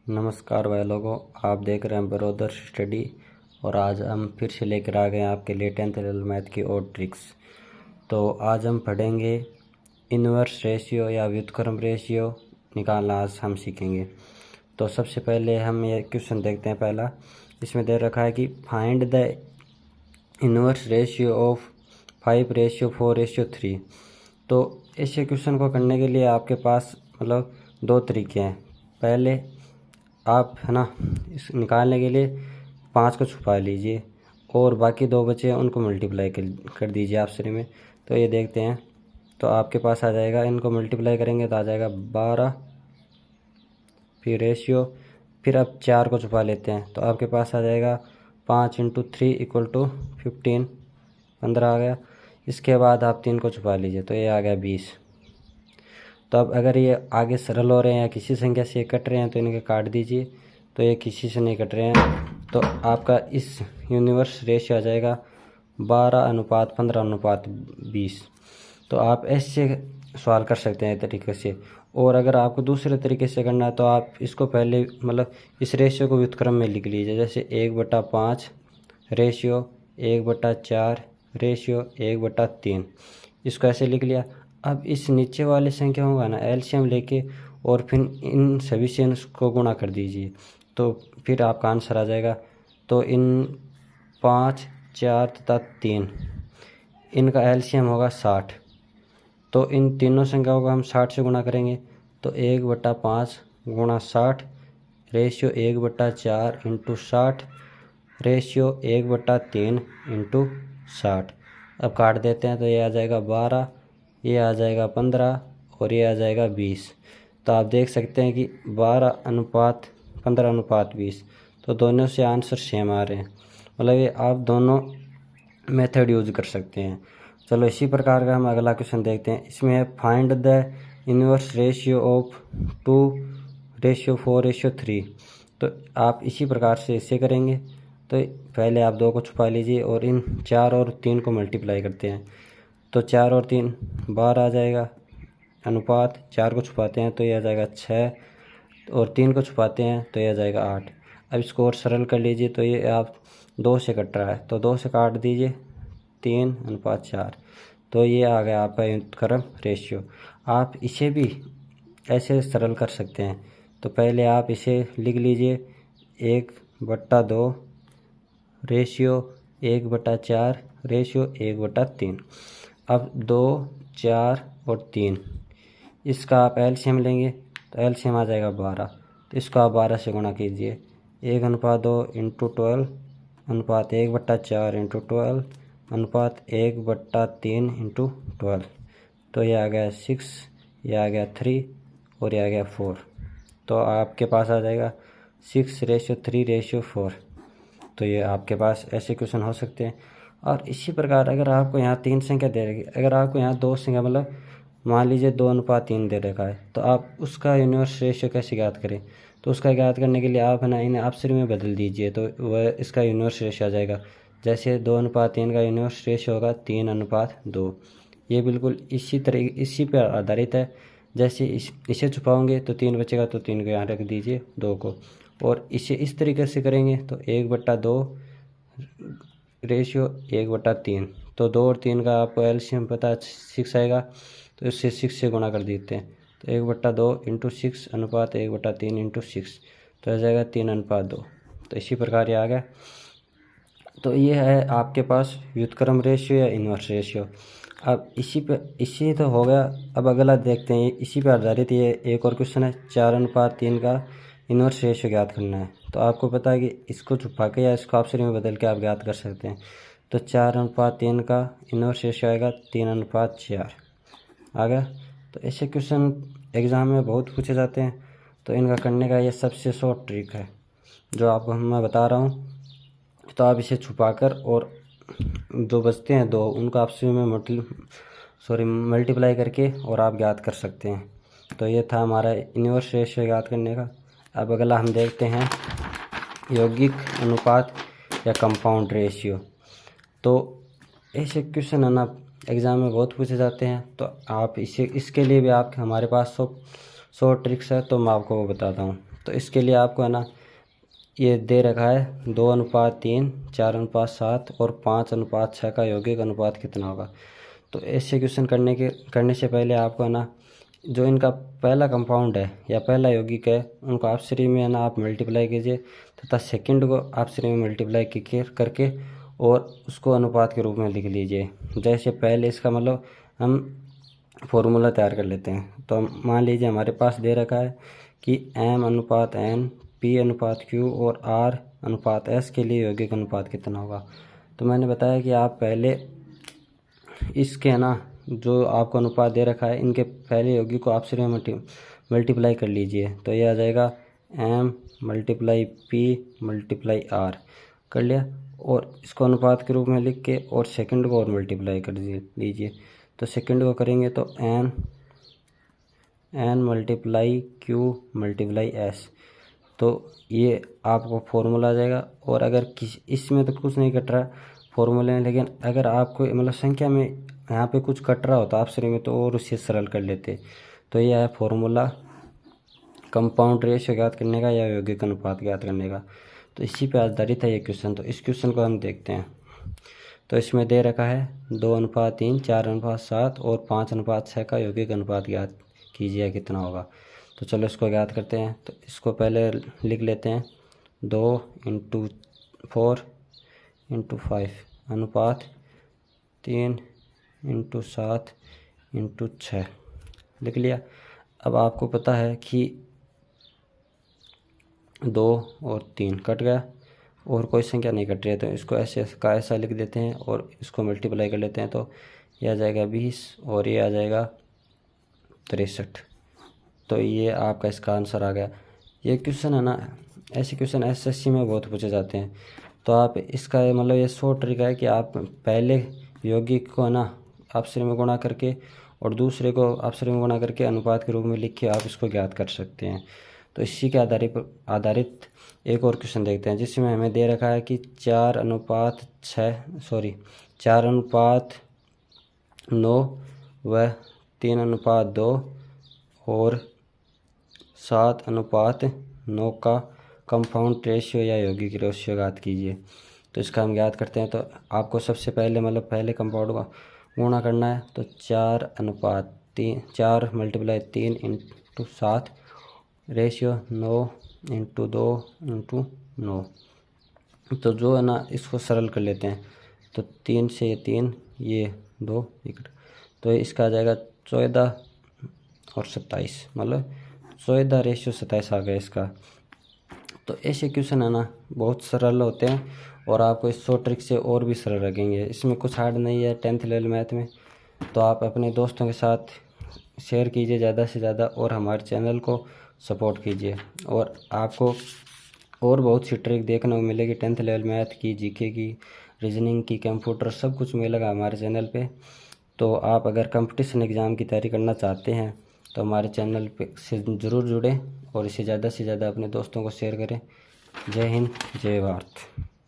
नमस्कार भाई लोगों, आप देख रहे हैं ब्रोदर स्टडी। और आज हम फिर से लेकर आ गए हैं आपके लिए 10th लेवल मैथ की और ट्रिक्स। तो आज हम पढ़ेंगे इन्वर्स रेशियो या व्युत्क्रम रेशियो निकालना आज हम सीखेंगे। तो सबसे पहले हम ये क्वेश्चन देखते हैं। पहला इसमें दे रखा है कि find the inverse ratio of 5:4:3। तो इस क्वेश्चन को करने के लिए आपके पास दो तरीके हैं। पहले आप है ना, इस निकालने के लिए 5 को छुपा लीजिए और बाकी 2 बचे हैं उनको मल्टीप्लाई कर दीजिए आपसे में। तो ये देखते हैं, तो आपके पास आ जाएगा, इनको मल्टीप्लाई करेंगे तो आ जाएगा 12, फिर रेशियो, फिर अब 4 को छुपा लेते हैं तो आपके पास आ जाएगा 5 × 3 = 15, 15 आ गया। इसके बाद आप 3 को छुपा लीजिए तो ये आ गया 20। तो अब अगर ये आगे सरल हो रहे हैं या किसी संख्या से कट रहे हैं तो इनके काट दीजिए। तो ये किसी से नहीं कट रहे हैं तो आपका इस यूनिवर्स रेशियो आ जाएगा 12:15:20। तो आप ऐसे सवाल कर सकते हैं तरीके से। और अगर आपको दूसरे तरीके से करना है तो आप इसको पहले इस रेशियो को व्युत्क्रम में लिख लीजिए। जैसे 1/5 रेशियो 1/4 रेशियो 1/3। इसको ऐसे लिख लिया। अब इस नीचे वाले संख्याओं का ना एलसीएम लेके और फिर इन सभी से इसको गुणा कर दीजिए तो फिर आपका आंसर आ जाएगा। तो इन 5, 4 तथा 3 इनका एलसीएम होगा 60। तो इन तीनों संख्याओं को हम 60 से गुणा करेंगे तो 1/5 × 60 रेशियो 1/4 × 60 रेशियो 1/3 × 60। अब काट देते हैं तो ये आ जाएगा 12, ये आ जाएगा 15 और ये आ जाएगा 20। तो आप देख सकते हैं कि 12:15:20। तो दोनों से आंसर सेम आ रहे हैं। ये आप दोनों मेथड यूज कर सकते हैं। चलो इसी प्रकार का हम अगला क्वेश्चन देखते हैं। इसमें है find the inverse ratio of 2:4:3। तो आप इसी प्रकार से इसे करेंगे। तो पहले आप 2 को छुपा लीजिए और इन 4 और 3 को मल्टीप्लाई करते हैं तो 4 और 3 12 आ जाएगा। अनुपात 4 को छुपाते हैं तो यह आ जाएगा 6 और 3 को छुपाते हैं तो यह आ जाएगा 8। अब इसको और सरल कर लीजिए तो ये आप 2 से कट रहा है तो 2 से काट दीजिए 3:4। तो ये आ गया आपका व्युत्क्रम रेशियो। आप इसे भी ऐसे सरल कर सकते हैं। तो पहले आप इसे लिख लीजिए 1/2 रेशियो 1/4 रेशियो 1/3। अब 2, 4 और 3 इसका आप एलसीएम लेंगे तो एलसीएम आ जाएगा 12। तो इसको आप 12 से गुणा कीजिए 1/2 × 12 अनुपात 1/4 × 12 अनुपात 1/3 × 12। तो ये आ गया 6, ये आ गया 3 और ये आ गया 4। तो आपके पास आ जाएगा 6:3:4। तो ये आपके पास ऐसे क्वेश्चन हो सकते हैं। और इसी प्रकार अगर आपको यहाँ 3 संख्या दे रखी, अगर आपको यहाँ 2 संख्या मान लीजिए 2:3 दे रखा है तो आप उसका यूनिवर्स रेशियो कैसे ज्ञात करें। तो उसका ज्ञात करने के लिए आप है ना इन्हें आपसरी में बदल दीजिए तो वह इसका यूनिवर्स रेशियो आ जाएगा। जैसे 2:3 का यूनिवर्स रेशियो होगा 3:2। ये बिल्कुल इसी पर आधारित है। जैसे इसे छुपाओगे तो 3 बचेगा तो 3 को यहाँ रख दीजिए 2 को। और इसे इस तरीके से करेंगे तो 1/2 रेशियो 1/3। तो 2 और 3 का आपको एलसीएम पता 6 आएगा तो इससे 6 से गुणा कर देते हैं तो 1/2 × 6 अनुपात 1/3 × 6। तो आ जाएगा 3:2। तो इसी प्रकार ये आ गया। तो ये है आपके पास व्युत्क्रम रेशियो या इन्वर्स रेशियो। अब इसी तो हो गया। अब अगला देखते हैं, इसी पर आधारित ये एक और क्वेश्चन है 4:3 का इन्वर्स रेशियो ज्ञात करना है। तो आपको पता है कि इसको छुपा के या इसको आपसरी में बदल के आप ज्ञात कर सकते हैं। तो 4:3 का इन्वर्स रेशियो आएगा 3:4 आ गया। तो ऐसे क्वेश्चन एग्ज़ाम में बहुत पूछे जाते हैं। तो इनका करने का ये सबसे शॉर्ट ट्रिक है जो आपको मैं बता रहा हूँ। तो आप इसे छुपाकर और जो बचते हैं 2 उनको आपसी में मल्टीप्लाई करके और आप ज्ञात कर सकते हैं। तो ये था हमारा इन्वर्स रेशियो ज्ञात करने का। अब अगला हम देखते हैं यौगिक अनुपात या कंपाउंड रेशियो। तो ऐसे क्वेश्चन है ना एग्ज़ाम में बहुत पूछे जाते हैं। तो आप इसके लिए भी आप हमारे पास 100 ट्रिक्स है तो मैं आपको वो बताता हूँ। तो इसके लिए आपको है ना ये दे रखा है 2:3, 4:7 और 5:6 का यौगिक अनुपात कितना होगा। तो ऐसे क्वेश्चन करने से पहले आपको है ना जो इनका पहला कंपाउंड है या पहला यौगिक है उनको आप श्री में है ना आप मल्टीप्लाई कीजिए तथा सेकंड को आप श्री में मल्टीप्लाई करके और उसको अनुपात के रूप में लिख लीजिए। जैसे पहले इसका मतलब हम फॉर्मूला तैयार कर लेते हैं। तो मान लीजिए हमारे पास दे रखा है कि M/N, P/Q और R/S के लिए यौगिक अनुपात कितना होगा। तो मैंने बताया कि आप पहले इसके है ना जो आपको अनुपात दे रखा है इनके पहले यौगिक को आप श्री में मल्टीप्लाई कर लीजिए। तो ये आ जाएगा M/P/R कर लिया और इसको अनुपात के रूप में लिख के और सेकंड को और मल्टीप्लाई कर लीजिए। तो सेकंड को करेंगे तो N/Q/S। तो ये आपको फॉर्मूला आ जाएगा। और अगर इसमें तो कुछ नहीं कट रहा फॉर्मूले में, लेकिन अगर आपको मतलब संख्या में यहाँ पे कुछ कट रहा होता आप श्री में तो और उससे सरल कर लेते। तो यह है फॉर्मूला कंपाउंड रेशियो ज्ञात करने का या यौगिक अनुपात ज्ञात करने का। तो इसी पे आधारित है ये क्वेश्चन। तो इस क्वेश्चन को हम देखते हैं। तो इसमें दे रखा है 2:3, 4:7 और 5:6 का यौगिक अनुपात ज्ञात कीजिए कितना होगा। तो चलो इसको ज्ञात करते हैं। तो इसको पहले लिख लेते हैं 2:4:5 अनुपात 3:7:6 लिख लिया। अब आपको पता है कि 2 और 3 कट गया और कोई संख्या नहीं कट रही है। तो इसको ऐसे का ऐसा लिख देते हैं और इसको मल्टीप्लाई कर लेते हैं। तो यह आ जाएगा 20 और ये आ जाएगा 63। तो ये आपका इसका आंसर आ गया। ये क्वेश्चन है ना ऐसे क्वेश्चन SSC में बहुत पूछे जाते हैं। तो आप इसका मतलब ये शॉर्ट ट्रिक है कि आप पहले यौगिक को है ना आप श्री में गुणा करके और दूसरे को आप श्री में गुणा करके अनुपात के रूप में लिख के आप इसको ज्ञात कर सकते हैं। तो इसी के आधारित एक और क्वेश्चन देखते हैं जिसमें हमें दे रखा है कि 4:9 व 3:2 और 7:9 का कंपाउंड रेशियो या यौगिक रेशियो ज्ञात कीजिए। तो इसका हम ज्ञात करते हैं। तो आपको सबसे पहले मतलब पहले कंपाउंड का गुणा करना है। तो 4:3 4 × 3 × 7 रेशियो 9:2 × 9। तो जो है ना इसको सरल कर लेते हैं। तो 3 से 3 ये 2 तो इसका आ जाएगा 14 और 27 मतलब 14:27 आ गया इसका। तो ऐसे क्वेश्चन है ना बहुत सरल होते हैं और आपको इस शॉर्ट ट्रिक से और भी सरल लगेंगे। इसमें कुछ हार्ड नहीं है 10th लेवल मैथ में। तो आप अपने दोस्तों के साथ शेयर कीजिए ज़्यादा से ज़्यादा और हमारे चैनल को सपोर्ट कीजिए। और आपको और बहुत सी ट्रिक देखने को मिलेगी 10th लेवल मैथ की, जीके की, रीजनिंग की, कंप्यूटर सब कुछ मिलेगा हमारे चैनल पे। तो आप अगर कंपटीशन एग्ज़ाम की तैयारी करना चाहते हैं तो हमारे चैनल पे से ज़रूर जुड़ें और इसे ज़्यादा से ज़्यादा अपने दोस्तों को शेयर करें। जय हिंद, जय भारत।